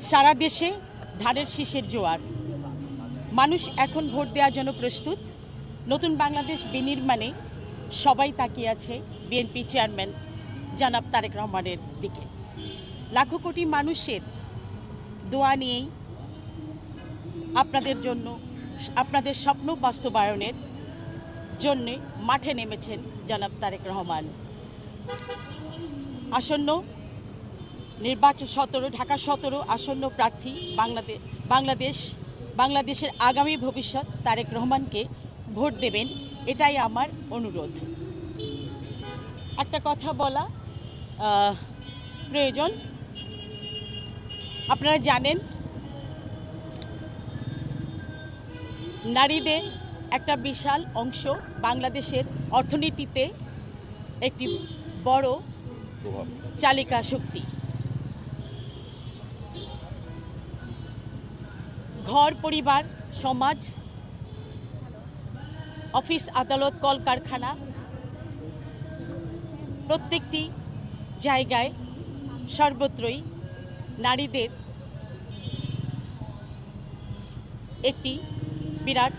সারা দেশে ধানের শীষের জোয়ার। মানুষ এখন ভোট দেওয়ার জন্য প্রস্তুত। নতুন বাংলাদেশ বিনির্মাণে সবাই তাকিয়ে আছে বিএনপি চেয়ারম্যান জনাব তারেক রহমানের দিকে। লাখো কোটি মানুষের দোয়া নিয়েই আপনাদের জন্য, আপনাদের স্বপ্ন বাস্তবায়নের জন্যে মাঠে নেমেছেন জনাব তারেক রহমান। আসন্ন নির্বাচন 17 ঢাকা 17 আসন্ন প্রার্থী বাংলাদেশের আগামী ভবিষ্যৎ তারেক রহমানকে ভোট দেবেন, এটাই আমার অনুরোধ। একটা কথা বলা প্রয়োজন। আপনারা জানেন নারীদের একটা বিশাল অংশ বাংলাদেশের অর্থনীতিতে একটি বড় চালিকা শক্তি। ঘর, পরিবার, সমাজ, অফিস, আদালত, কলকারখানা, প্রত্যেকটি জায়গায় সর্বত্রই নারীদের একটি বিরাট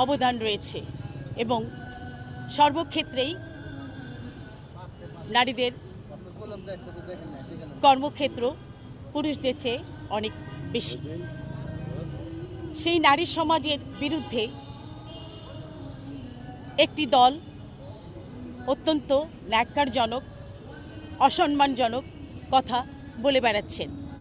অবদান রয়েছে এবং সর্বক্ষেত্রেই নারীদের কর্মক্ষেত্র পুরুষদের চেয়ে অনেক বেশি। সেই নারী সমাজের বিরুদ্ধে একটি দল অত্যন্ত ন্যাক্কারজনক, অসম্মানজনক কথা বলে বেড়াচ্ছেন।